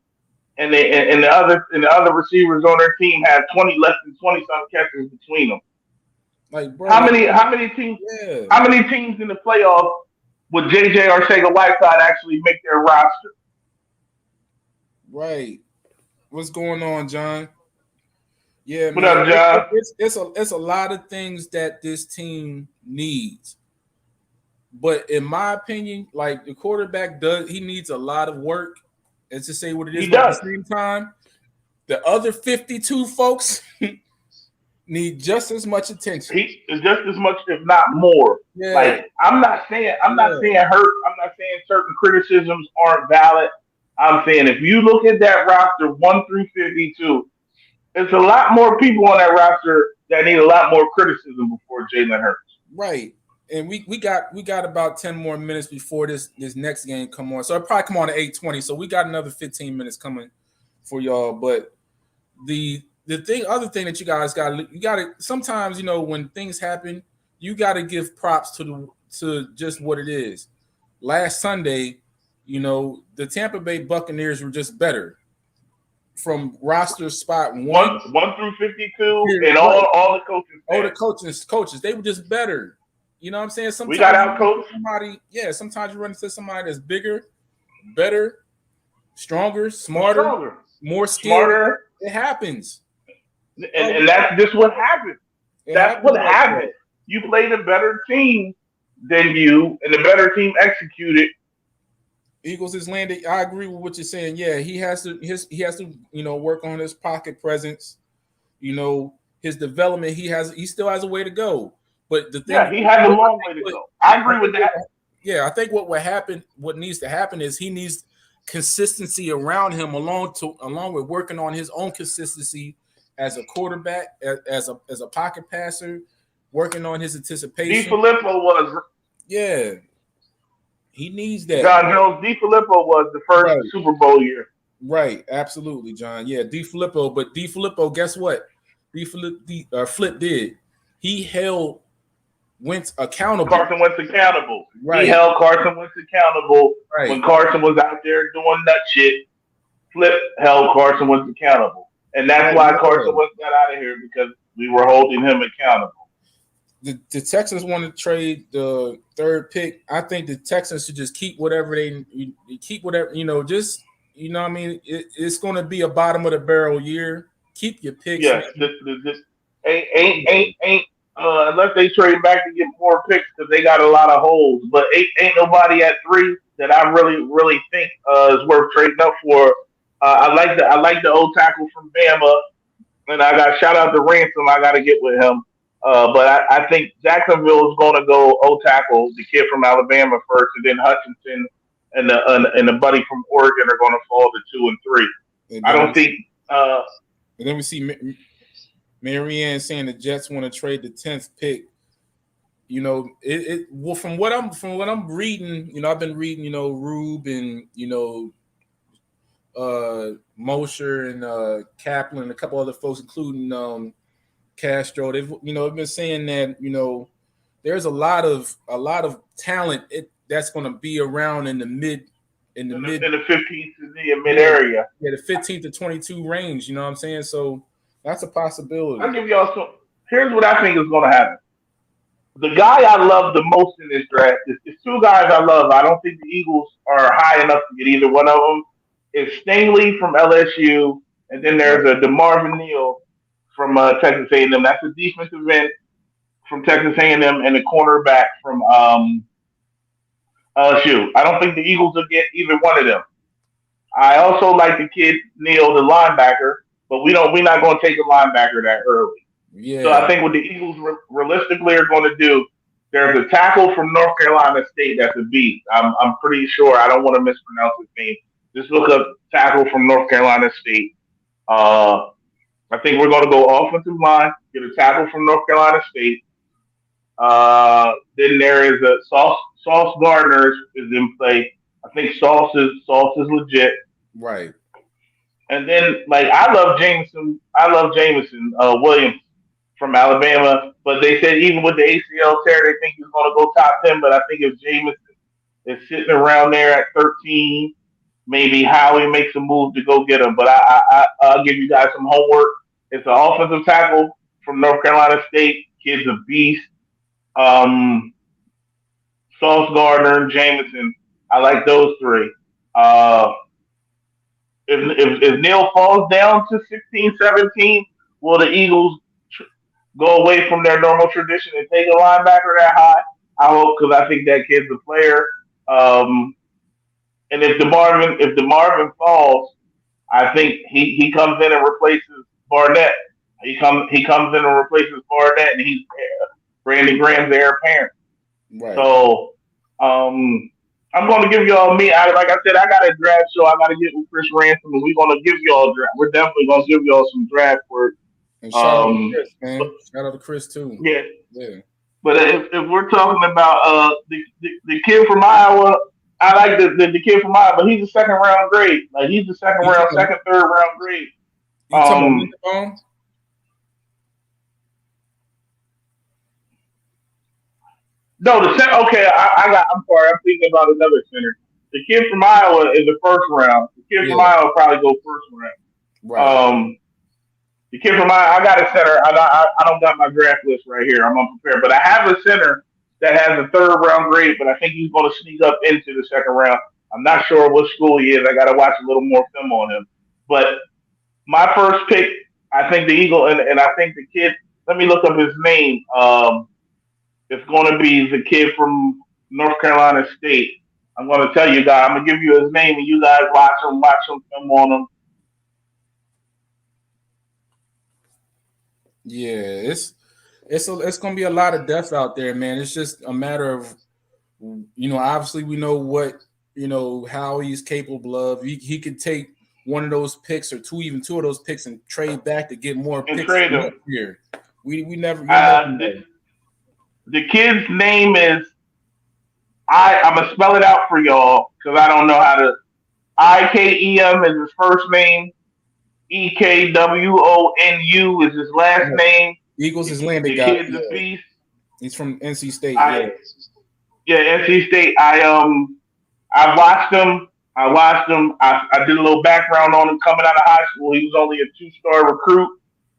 and the other receivers on their team have less than 20-some catches between them. Like, bro, how many teams? Yeah. How many teams in the playoffs would JJ Arcega-Whiteside actually make their roster? Right. What's going on, John? Yeah, what up, John? It's a lot of things that this team needs. But in my opinion, like the quarterback he needs a lot of work. It's to say what it is. But at the same time, the other 52 folks need just as much attention. Just as much, if not more. Yeah. Like I'm not saying hurt. I'm not saying certain criticisms aren't valid. I'm saying if you look at that roster 1 through 52, there's a lot more people on that roster that need a lot more criticism before Jalen Hurts. Right. And we got about 10 more minutes before this next game come on. So it'll probably come on at 8:20. So we got another 15 minutes coming for y'all. But the other thing that you guys gotta sometimes, you know, when things happen, you gotta give props to just what it is. Last Sunday, you know, the Tampa Bay Buccaneers were just better. From roster spot 1 through 52, and all the coaches. All the coaches, they were just better. You know what I'm saying? Sometimes we got out coached. Sometimes you run into somebody that's bigger, better, stronger, smarter, more skilled. It happens. And that's just what happened. That's what happened. You played a better team than you, and the better team executed. Eagles is landed. I agree with what you're saying. Yeah, he has to, you know, work on his pocket presence. You know, his development. He still has a way to go. But the thing, he has a long way to go. I agree with that. Yeah, I think what needs to happen is he needs consistency around him, along with working on his own consistency as a quarterback, as a pocket passer, working on his anticipation. DeFilippo was. Yeah. He needs that. John Jones, DeFilippo was the first Super Bowl year. Right, absolutely, John. Yeah, DeFilippo. But DeFilippo, guess what? Flip did. He held Wentz accountable. Carson Wentz accountable. Right. He held Carson Wentz accountable when Carson was out there doing nut shit. Flip held Carson Wentz accountable. And that's why Carson Wentz got out of here, because we were holding him accountable. The Texans want to trade the third pick. I think the Texans should just keep whatever you know, just, you know what I mean? It's going to be a bottom of the barrel year. Keep your picks. Yes, this ain't unless they trade back to get more picks, because they got a lot of holes. But ain't nobody at 3 that I really think is worth trading up for. I like the old tackle from Bama, and I got shout out to Ransom. I got to get with him. But I think Jacksonville is going to go O-tackle, the kid from Alabama first, and then Hutchinson and the buddy from Oregon are going to fall to 2 and 3. I don't think. And then we see Marianne saying the Jets want to trade the 10th pick. you know, well, from what I'm reading, you know, I've been reading, you know, Rube and, you know, Mosher and Kaplan and a couple other folks, including Castro. They've, you know, been saying that, you know, there's a lot of talent that's going to be around in the 15th to the mid area. Yeah, the 15 to 22 range. You know what I'm saying? So that's a possibility. I'll give y'all some. Here's what I think is going to happen. The guy I love the most in this draft is two guys I love. I don't think the Eagles are high enough to get either one of them. Is Stingley from LSU, and then there's a DeMarvin Neal from Texas A&M. That's a defensive end from Texas A&M and a cornerback from LSU. I don't think the Eagles will get either one of them. I also like the kid Neal, the linebacker, but we're not going to take a linebacker that early. Yeah. So I think what the Eagles realistically are going to do, there's a tackle from North Carolina State that's a beast. I'm pretty sure. I don't want to mispronounce his name. Just look up tackle from North Carolina State. I think we're going to go offensive line, get a tackle from North Carolina State. Then there is a Sauce Gardner is in play. I think Sauce is legit. Right. And then, like, I love Jameson Williams from Alabama, but they said even with the ACL tear, they think he's going to go top 10. But I think if Jameson is sitting around there at 13, maybe Howie makes a move to go get him. But I'll give you guys some homework. It's an offensive tackle from North Carolina State. Kid's a beast. Sauce Gardner and Jameson. I like those three. If Neal falls down to 16, 17, will the Eagles go away from their normal tradition and take a linebacker that high? I hope, because I think that kid's a player. And if DeMarvin falls, I think he comes in and replaces Barnett. He comes in and replaces Barnett, and he's Brandon Graham's heir apparent. Right. So I'm going to give y'all like I said, I got a draft show. I got to get with Chris Ransom, and we're going to give y'all draft. We're definitely going to give y'all some draft work. And shout out to Chris, man. Shout out to Chris too. Yeah. Yeah. But if we're talking about the kid from Iowa, I like the kid from Iowa, but he's a second round grade. Like he's a third round grade. You talking about No, okay. I'm sorry. I'm thinking about another center. The kid from Iowa is the first round. The kid from Iowa will probably go first round. Right. The kid from Iowa, I got a center. I don't got my draft list right here. I'm unprepared, but I have a center that has a third round grade, but I think he's going to sneak up into the second round. I'm not sure what school he is. I got to watch a little more film on him. But my first pick, I think the Eagle, and I think the kid. Let me look up his name. It's going to be the kid from North Carolina State. I'm going to tell you guys. I'm going to give you his name, and you guys watch him film on him. Yeah, it's going to be a lot of depth out there, man. It's just a matter of, obviously we know what, how he's capable of. He could take one of those picks or two of those picks and trade back to get more picks here. We never the kid's name is I'm gonna spell it out for y'all because I don't know how to. IKEM is his first name. EKWONU is his last name. Eagles is landed the guy. Kid's a beast. He's from NC State. NC State. I watched him. I did a little background on him coming out of high school. He was only a 2-star recruit.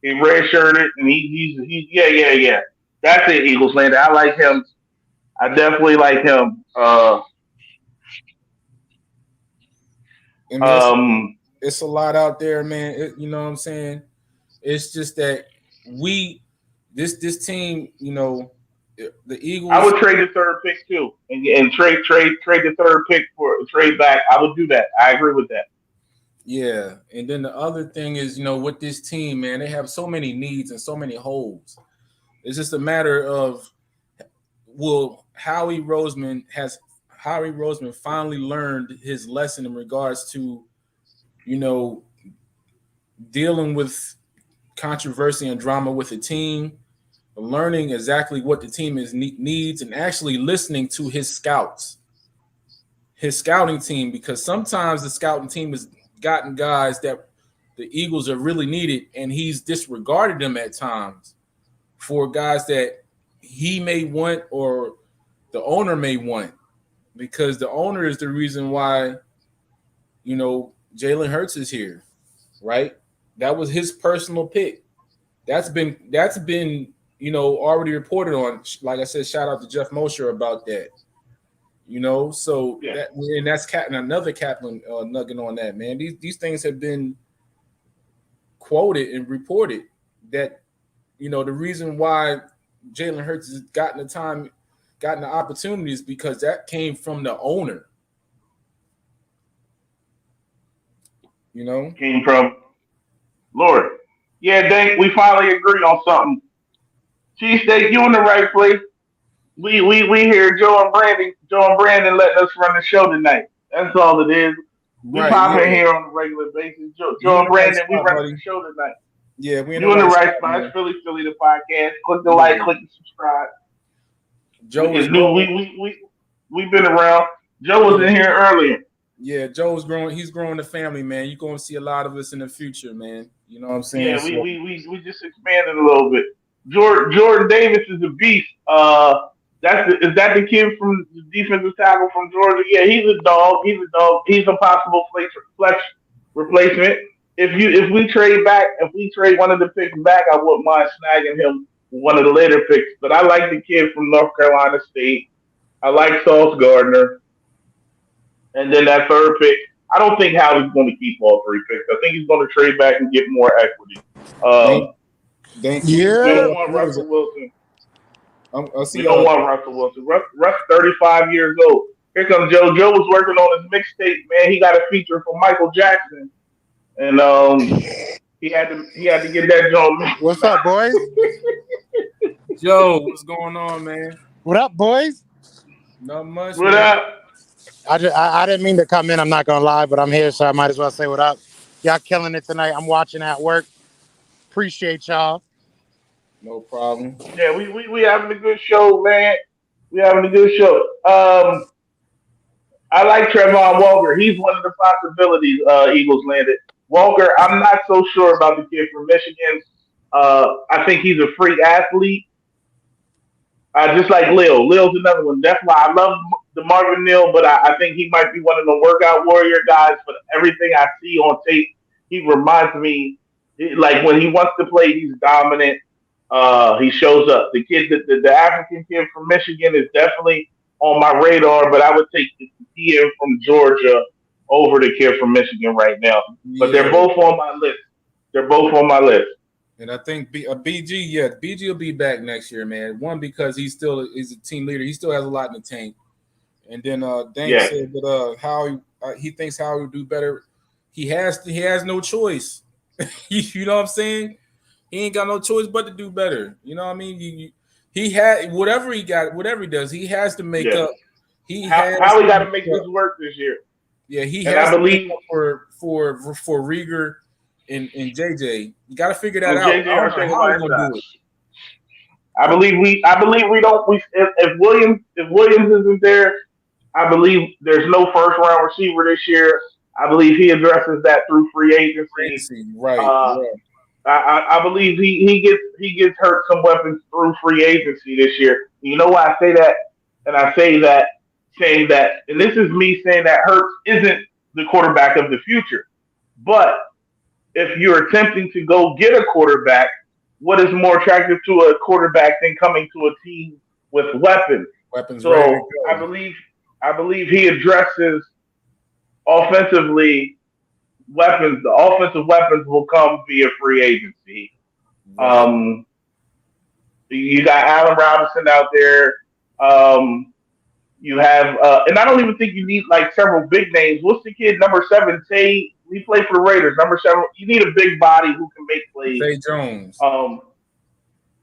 He redshirted, and he's yeah. That's it, Eagles landed. I like him. I definitely like him. It's a lot out there, man. You know what I'm saying? It's just that this team, the Eagles. I would trade the third pick too, and trade the third pick for trade back. I would do that. I agree with that. Yeah, and then the other thing is, with this team, man, they have so many needs and so many holes. It's just a matter of will Howie Roseman finally learned his lesson in regards to, dealing with controversy and drama with the team, learning exactly what the team needs, and actually listening to his scouts, his scouting team, because sometimes the scouting team has gotten guys that the Eagles have really needed, and he's disregarded them at times for guys that he may want or the owner may want, because the owner is the reason why, Jalen Hurts is here, right? That was his personal pick. That's been already reported on. Like I said, shout out to Jeff Mosher about that. So Yeah. that's another Kaplan nugget on that, man. These things have been quoted and reported that the reason why Jalen Hurts has gotten the opportunities because that came from the owner. Came from Lord. Yeah, Dank, we finally agree on something. Cheesesteak, you in the right place. We hear Joe and Brandon letting us run the show tonight. That's all it is. We pop in here on a regular basis. Joe and Brandon, we run the show tonight. Yeah, we in the right spot. It's Philly the podcast. Click the like, click the subscribe. Joe is new. We've been around. Joe was in here earlier. Yeah, Joe's growing. He's growing the family, man. You're going to see a lot of us in the future, man. You know what I'm saying? Yeah, we just expanded a little bit. Jordan Davis is a beast. Is that the kid from the defensive tackle from Georgia? Yeah, he's a dog. He's a possible flex replacement. If we trade one of the picks back, I wouldn't mind snagging him one of the later picks. But I like the kid from North Carolina State. I like Sauce Gardner. And then that third pick, I don't think Howie's going to keep all three picks. I think he's going to trade back and get more equity. We don't want Russell Wilson. We don't want Russell Wilson. Russ 35 years old. Here comes Joe. Joe was working on his mixtape, man. He got a feature from Michael Jackson. And he had to get that joint. What's up, boys? Joe, what's going on, man? What up, boys? Not much. What up? I didn't mean to come in. I'm not gonna lie, but I'm here, so I might as well say what up. Y'all killing it tonight. I'm watching at work. Appreciate y'all. No problem. Yeah, we having a good show, man. We having a good show. I like Trevon Walker. He's one of the possibilities Eagles landed. Walker, I'm not so sure about the kid from Michigan. I think he's a freak athlete. Just like Lil. Lil's another one. That's why I love the Marvin Neal, but I think he might be one of the workout warrior guys. But everything I see on tape, he reminds me, like when he wants to play, he's dominant. He shows up. The kid, the African kid from Michigan is definitely on my radar, but I would take the kid from Georgia over the kid from Michigan right now. But they're both on my list. And I think BG will be back next year, man. One, because he's a team leader. He still has a lot in the tank. And then Dan said that how he thinks Howie will do better. He has no choice. You know what I'm saying? He ain't got no choice but to do better. You know what I mean? He had whatever he does, he has to make up. Howie got to make this work this year. Yeah, he has to make up for Rieger and JJ. You got to figure that out. JJ are how gonna do it. I believe we don't. If Williams isn't there, I believe there's no first round receiver this year. I believe he addresses that through free agency. Right. I believe he gets hurt some weapons through free agency this year. You know why I say that? And I say that saying that, and this is me saying that Hurts isn't the quarterback of the future. But if you're attempting to go get a quarterback, what is more attractive to a quarterback than coming to a team with weapons? So I believe he addresses offensively weapons. The offensive weapons will come via free agency. You got Allen Robinson out there. You have, and I don't even think you need like several big names. What's the kid number 7? Tay. He played for the Raiders. Number 7. You need a big body who can make plays. Tay Jones.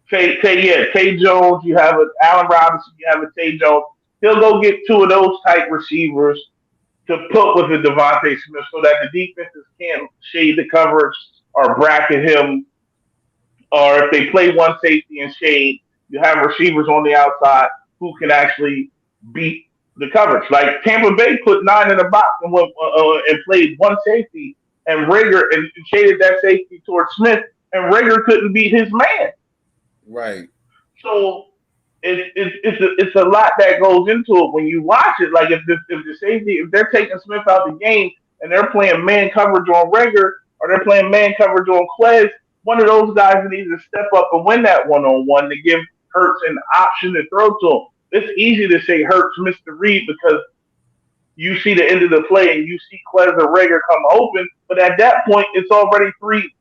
Tay Jones. You have Allen Robinson. You have a Tay Jones. He'll go get 2 of those type receivers to put with a Devontae Smith so that the defenses can't shade the coverage or bracket him or if they play one safety and shade, you have receivers on the outside who can actually beat the coverage. Like Tampa Bay put 9 in the box and played one safety and Rager and shaded that safety towards Smith, and Rager couldn't beat his man. Right. So it's a lot that goes into it when you watch it. Like if the safety, if they're taking Smith out the game and they're playing man coverage on Rager or they're playing man coverage on Quez, one of those guys needs to step up and win that one-on-one to give Hurts an option to throw to him. It's easy to say Hurts missed the read because you see the end of the play and you see Quez or Rager come open, but at that point it's already three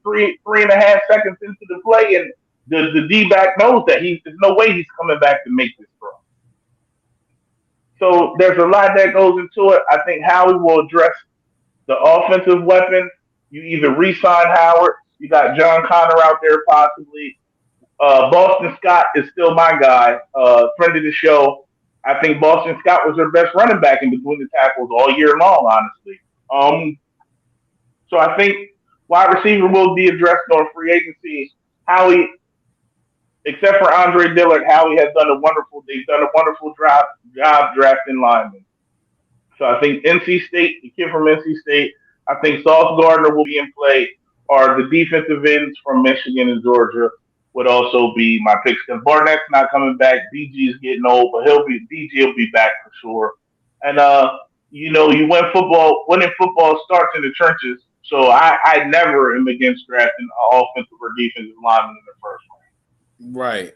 and a half seconds into the play, and the D-back knows that there's no way he's coming back to make this throw. So there's a lot that goes into it. I think Howie will address the offensive weapons. You either re-sign Howard, you got John Connor out there possibly. Boston Scott is still my guy, friend of the show. I think Boston Scott was their best running back in between the tackles all year long, honestly. So I think wide receiver will be addressed on free agency. Howie, except for Andre Dillard, Howie has done a wonderful job drafting linemen. So I think NC State, the kid from NC State, I think Sauce Gardner will be in play, or the defensive ends from Michigan and Georgia would also be my picks. Because Barnett's not coming back, DG is getting old, but DG will be back for sure. And you win football. Winning football starts in the trenches. So I never am against drafting an offensive or defensive lineman in the first round. Right.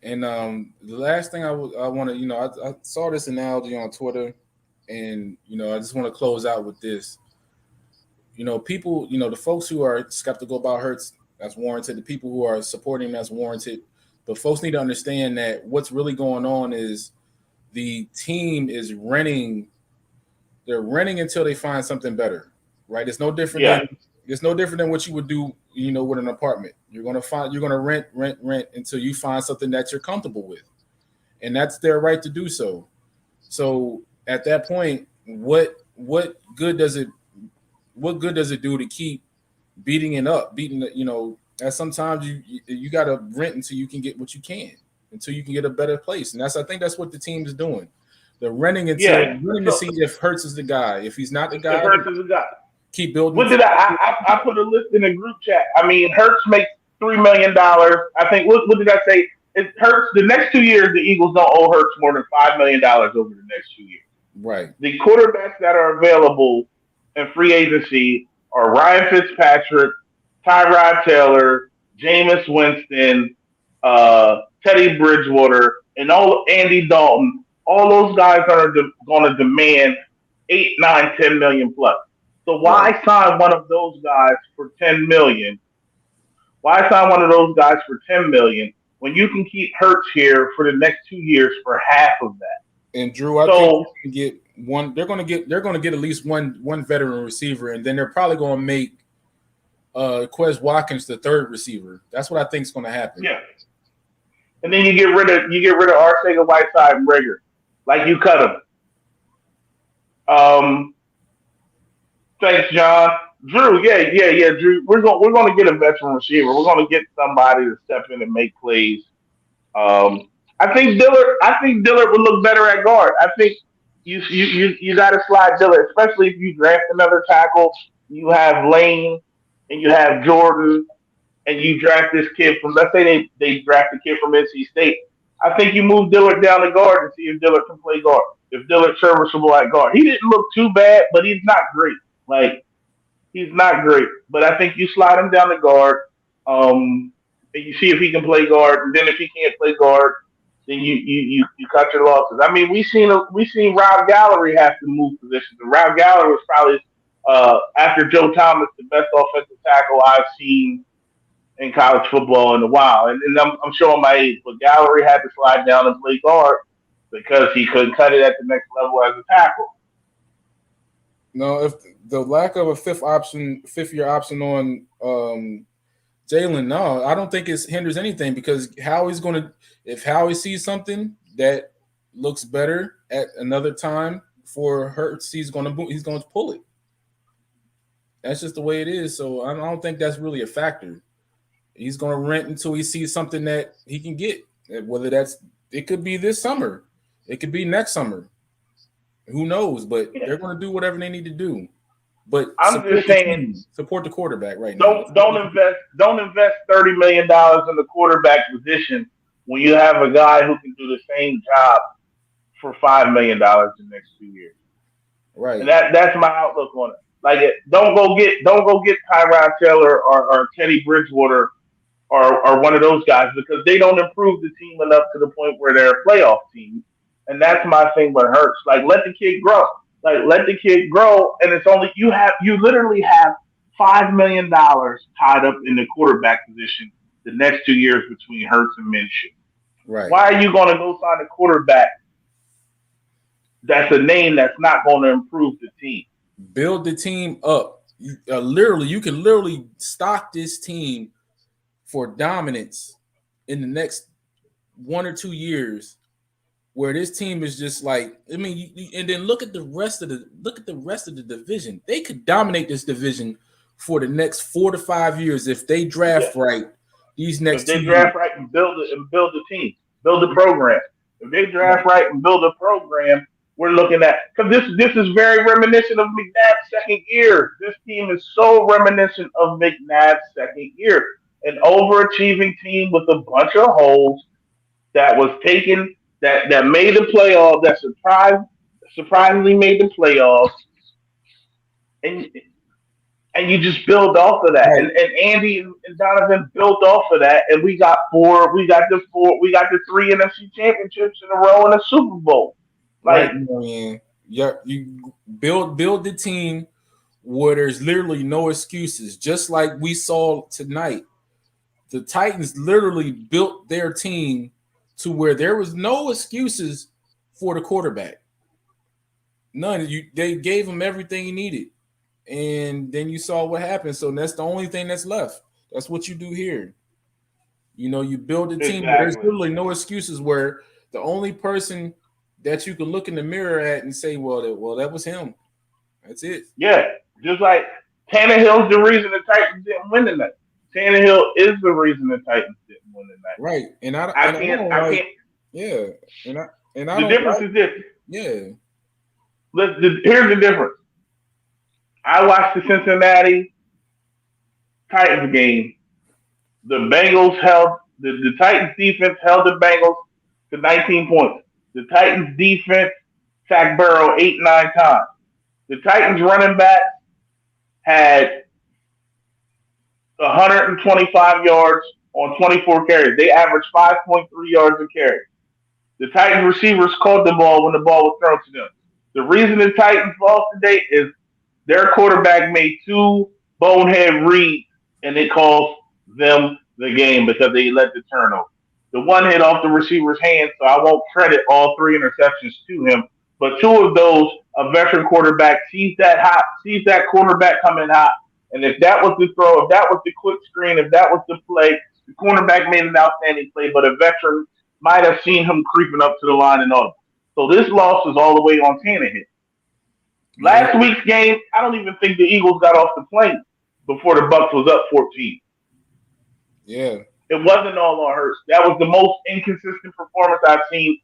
And the last thing I want to, I saw this analogy on Twitter, and I just want to close out with this. People, the folks who are skeptical about Hurts, that's warranted. The people who are supporting him, that's warranted. But folks need to understand that what's really going on is the team is renting. They're renting until they find something better, right? It's no different. Yeah. It's no different than what you would do, with an apartment. You're gonna rent until you find something that you're comfortable with, and that's their right to do so. So at that point, what good does it do to keep beating it up? As sometimes you got to rent until you can get what you can, until you can get a better place, and I think that's what the team is doing. They're renting to see if Hurts is the guy. If he's not the guy, Hurts is the guy. Keep building. What did I put a list in a group chat? I mean, Hurts makes $3 million. I think what did I say? It Hurts the next 2 years. The Eagles don't owe Hurts more than $5 million over the next 2 years. Right. The quarterbacks that are available in free agency are Ryan Fitzpatrick, Tyrod Taylor, Jameis Winston, Teddy Bridgewater, and Andy Dalton. All those guys are going to demand 8, 9, 10 million plus. So why sign one of those guys for $10 million? Why sign one of those guys for $10 million when you can keep Hurts here for the next 2 years for half of that? And Drew, I think you can get one. They're going to get at least one veteran receiver, and then they're probably going to make Quez Watkins the third receiver. That's what I think is going to happen. Yeah. And then you get rid of Arcega-Whiteside and Rager, like you cut them. Thanks, John. Drew, yeah, Drew. We're going to get a veteran receiver. We're going to get somebody to step in and make plays. I think Dillard would look better at guard. I think you got to slide Dillard, especially if you draft another tackle. You have Lane and you have Jordan, and you draft this kid from. Let's say they draft a kid from NC State. I think you move Dillard down to guard and see if Dillard can play guard. If Dillard's serviceable at guard, he didn't look too bad, but he's not great. He's not great, but I think you slide him down the guard, and you see if he can play guard, and then if he can't play guard, then you cut your losses. I mean, we seen Rob Gallery have to move positions. And Rob Gallery was probably after Joe Thomas the best offensive tackle I've seen in college football in a while, and I'm showing my age, but Gallery had to slide down and play guard because he couldn't cut it at the next level as a tackle. No, if the lack of a fifth year option on Jalen, no, I don't think it hinders anything, because if Howie sees something that looks better at another time for Hurts, he's going to pull it. That's just the way it is. So I don't think that's really a factor. He's going to rent until he sees something that he can get. Whether it could be this summer, it could be next summer. Who knows? But they're going to do whatever they need to do. But I'm just saying, support the quarterback right now. Don't invest $30 million in the quarterback position when you have a guy who can do the same job for $5 million in the next 2 years. Right. And that's my outlook on it. Like, don't go get Tyrod Taylor or Teddy Bridgewater or one of those guys, because they don't improve the team enough to the point where they're a playoff team. And that's my thing with Hurts. Like, let the kid grow. And it's only you literally have $5 million tied up in the quarterback position the next 2 years between Hurts and Minshew. Right. Why are you going to go sign a quarterback that's a name that's not going to improve the team? Build the team up. You can literally stock this team for dominance in the next 1 or 2 years, where this team is just like, I mean, and then look at the rest of the division. They could dominate this division for the next 4 to 5 years if they draft right. These next, if they draft right and build the team, build the program. If they draft right and build a program, we're looking at, because this is very reminiscent of McNabb's second year. This team is so reminiscent of McNabb's second year, an overachieving team with a bunch of holes that was taken. That made the playoffs, that surprisingly made the playoffs, and you just build off of that. Right. And Andy and Donovan built off of that, and we got the 3 NFC championships in a row and a Super Bowl. Like, man, yeah, you build the team where there's literally no excuses, just like we saw tonight. The Titans literally built their team to where there was no excuses for the quarterback. None. They gave him everything he needed. And then you saw what happened. So that's the only thing that's left. That's what you do here. You build a team where there's literally no excuses, where the only person that you can look in the mirror at and say, well, that was him. That's it. Yeah. Just like Tannehill's the reason the Titans didn't win tonight. Tannehill is the reason the Titans didn't win tonight. Right. And I can't. Yeah. And the difference is this. Yeah. Here's the difference. I watched the Cincinnati Titans game. The Bengals the Titans defense held the Bengals to 19 points. The Titans defense sacked Burrow 8-9 times. The Titans running back had 125 yards on 24 carries. They averaged 5.3 yards a carry. The Titans receivers caught the ball when the ball was thrown to them. The reason the Titans lost today is their quarterback made 2 bonehead reads, and it cost them the game because they let the turnover. The one hit off the receiver's hand, so I won't credit all 3 interceptions to him. But 2 of those, a veteran quarterback sees that quarterback coming hot, and if that was the throw, if that was the quick screen, if that was the play, the cornerback made an outstanding play, but a veteran might have seen him creeping up to the line and all. So this loss is all the way on Tannehill. Last week's game, I don't even think the Eagles got off the plane before the Bucs was up 14. Yeah. It wasn't all on Hurts. That was the most inconsistent performance I've seen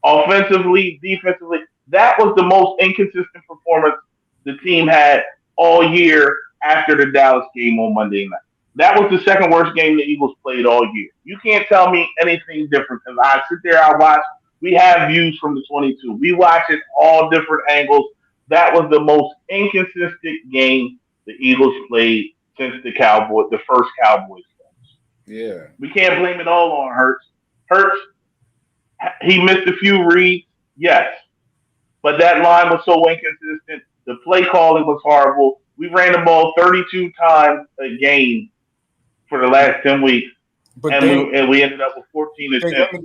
offensively, defensively. That was the most inconsistent performance the team had all year after the Dallas game on Monday night. That was the second worst game the Eagles played all year. You can't tell me anything different, because I sit there, I watch. We have views from the 22. We watch it all different angles. That was the most inconsistent game the Eagles played since the first Cowboys game. Yeah. We can't blame it all on Hurts. Hurts, he missed a few reads, yes. But that line was so inconsistent. The play calling was horrible. We ran the ball 32 times a game for the last 10 weeks. But we ended up with 14 attempts.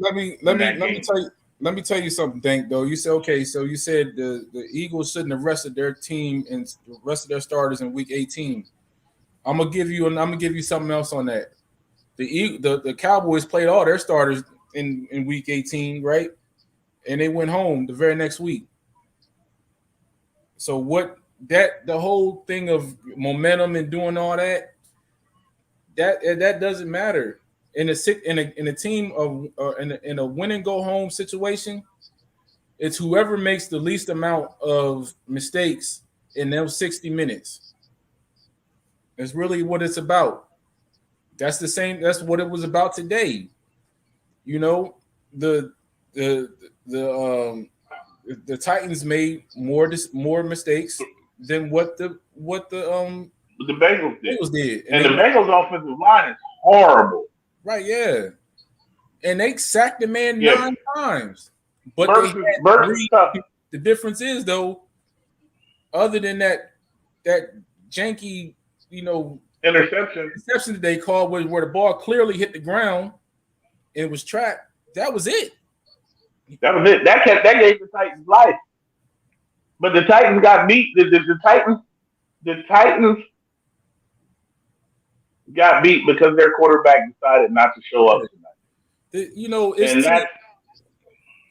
Let me tell you something, Dank, though. You said, okay, so you said the Eagles shouldn't have rested their team and the rest of their starters in week 18. I'm gonna give you something else on that. The Cowboys played all their starters in week 18, right? And they went home the very next week. So the whole thing of momentum and doing all that, that doesn't matter in a team of in a win and go home situation. It's whoever makes the least amount of mistakes in those 60 minutes. That's really what it's about. That's the same. That's what it was about today. You know, the the the the Titans made more mistakes than what the Bengals did. Bengals did, And the Bengals offensive line is horrible. Right? Yeah, and they sacked the man 9 times, but Burks is tough. The difference is though, other than that janky, interception that they called where the ball clearly hit the ground and it was trapped. That was it. That was it. That gave the Titans life. But the Titans got beat. The Titans got beat because their quarterback decided not to show up tonight.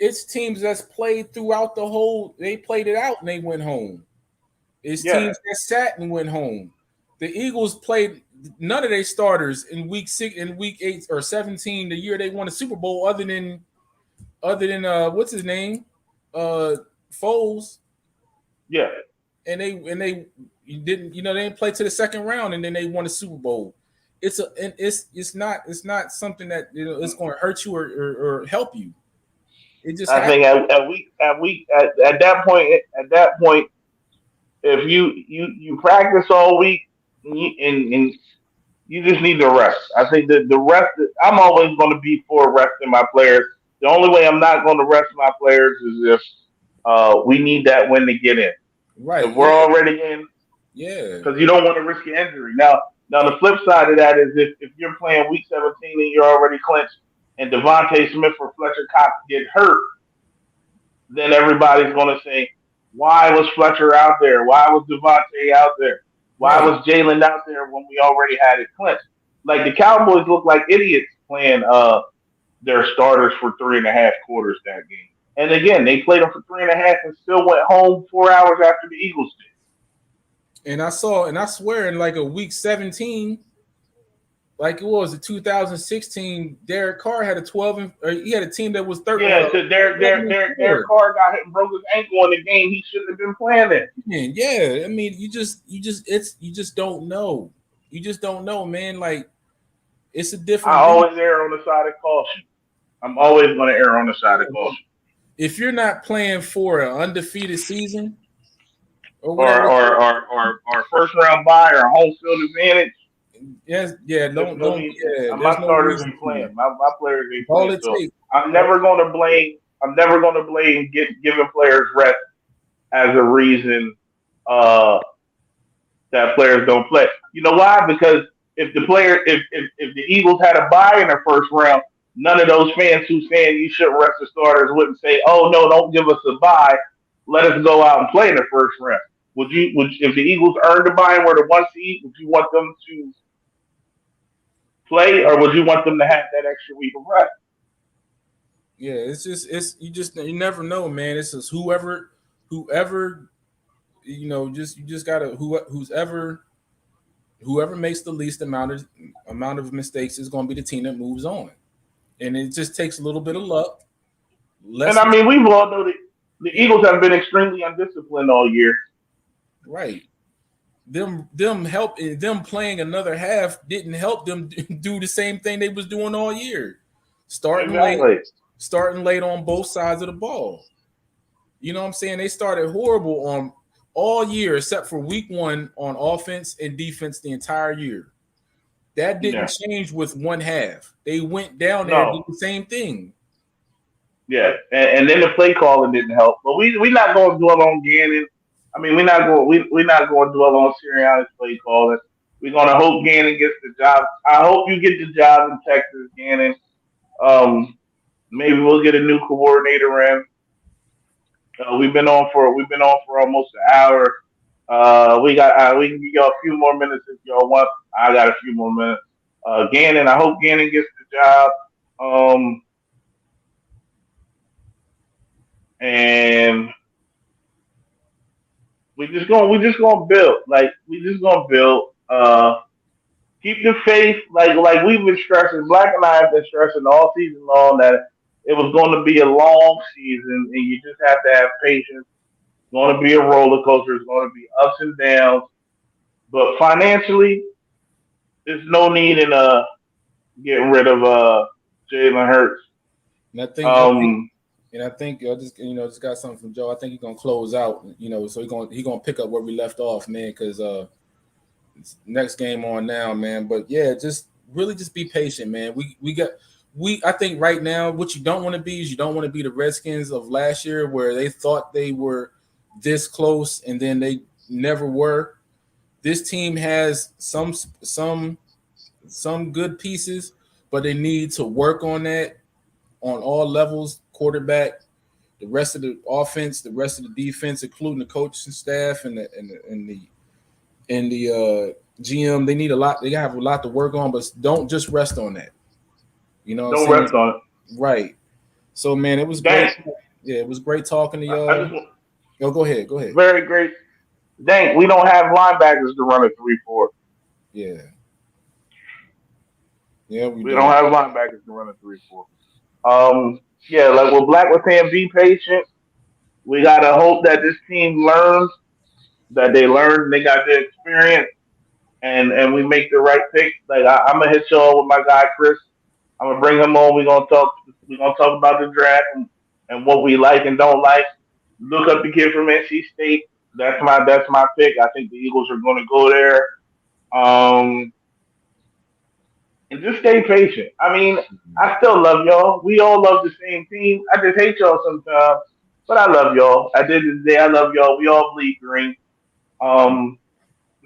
It's teams that's played throughout the whole. They played it out and they went home. It's teams that sat and went home. The Eagles played none of their starters in week 8 or 17, the year they won the Super Bowl, other than what's his name, Foles. Yeah, and they didn't, they didn't play to the second round, and then they won the Super Bowl. It's not something that it's going to hurt you or help you. It just I think at that point, if you practice all week and you just need to rest. I think that the rest. I'm always going to be for resting my players. The only way I'm not going to rest my players is if we need that win to get in. Right. If we're already in, because you don't want to risk your injury. Now the flip side of that is if you're playing week 17 and you're already clinched, and Devontae Smith or Fletcher Cox get hurt, then everybody's going to say, why was Fletcher out there? Why was Devontae out there? Why was Jalen out there when we already had it clinched? Like the Cowboys look like idiots playing their starters for 3.5 quarters that game. And again, they played them for 3.5 and still went home 4 hours after the Eagles did. And I swear in like a week 17, like it was in 2016, Derek Carr had he had a team that was 13. Yeah, because Derek Carr got hit and broke his ankle in the game he shouldn't have been playing in. Yeah, I mean, you just don't know. You just don't know, man. Like it's a different. I always err on the side of caution. I'm always going to err on the side of caution. If you're not playing for an undefeated season, or first round bye or home field advantage. Yes, yeah, don't. My starters ain't playing. My players ain't playing. So I'm never going to blame. I'm never going to blame giving players rest as a reason that players don't play. You know why? Because if the Eagles had a bye in their first round, none of those fans who saying you shouldn't rest the starters wouldn't say, "Oh no, don't give us a bye. Let us go out and play in the first round." Would if the Eagles earned a bye and were the 1 seed, would you want them to play, or would you want them to have that extra week of rest? Yeah, you never know, man. It's just whoever you just gotta whoever makes the least amount of mistakes is going to be the team that moves on, and it just takes a little bit of luck. And I mean, we all know that the Eagles have been extremely undisciplined all year. Right. Them playing another half didn't help them do the same thing they was doing all year. Starting late on both sides of the ball. You know what I'm saying? They started horrible on all year except for week 1 on offense and defense the entire year. That didn't change with one half. They went down there and did the same thing. Yeah, and then the play calling didn't help. But we're not going to dwell on Gannon. I mean, we're not going to dwell on Sirianni's play calling. We're going to hope Gannon gets the job. I hope you get the job in Texas, Gannon. Maybe we'll get a new coordinator in. We've been on for almost an hour. We can give y'all a few more minutes if y'all want. I got a few more minutes. Gannon, I hope Gannon gets the job. And we just gonna build. Like we just gonna build. keep the faith. Like we've been stressing, Black and I have been stressing all season long that it was going to be a long season, and you just have to have patience. It's going to be a roller coaster. It's going to be ups and downs. But financially, there's no need in getting rid of Jalen Hurts. And I think I just got something from Joe. I think he's gonna close out. So he's gonna pick up where we left off, man. Because next game on now, man. But yeah, just be patient, man. I think right now what you don't want to be is you don't want to be the Redskins of last year where they thought they were this close and then they never were. This team has some good pieces, but they need to work on that on all levels. Quarterback, the rest of the offense, the rest of the defense, including the coaching staff and the GM. They need a lot. They have a lot to work on, but don't just rest on that. Don't rest on it. Right. So, man, it was great. Yeah, it was great talking to y'all. Go ahead. Very great. Dang, we don't have linebackers to run a 3-4. Yeah. Yeah, we don't have linebackers to run a 3-4. Yeah, like what Black was saying, be patient. We gotta hope that this team learns, that they learn, they got the experience, and we make the right pick. Like I'm gonna hit y'all with my guy Chris. I'm gonna bring him on. We're gonna talk about the draft and what we like and don't like. Look up the kid from NC State. That's my pick. I think the Eagles are gonna go there. And just stay patient. I mean, I still love y'all. We all love the same team. I just hate y'all sometimes, but I love y'all. At the end of the day, I love y'all. We all bleed green.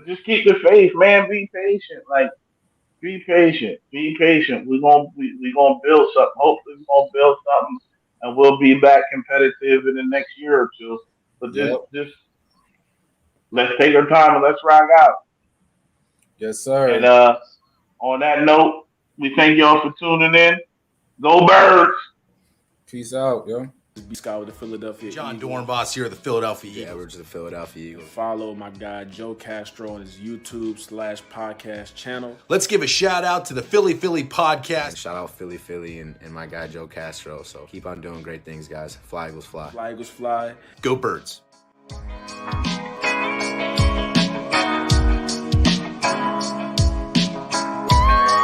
Just keep the faith, man. Be patient. Like, be patient. Be patient. We're gonna build something. Hopefully, we're gonna build something, and we'll be back competitive in the next year or two. But just let's take our time and let's rock out. Yes, sir. And on that note, we thank y'all for tuning in. Go Birds! Peace out, yo. Scott with the Philadelphia John Eagles. Dornbos here, the Philadelphia Eagles. Yeah, we're just the Philadelphia Eagles. Follow my guy Joe Castro on his YouTube/podcast channel. Let's give a shout out to the Philly podcast. And shout out Philly and my guy Joe Castro. So keep on doing great things, guys. Fly Eagles fly. Fly Eagles fly. Go Birds.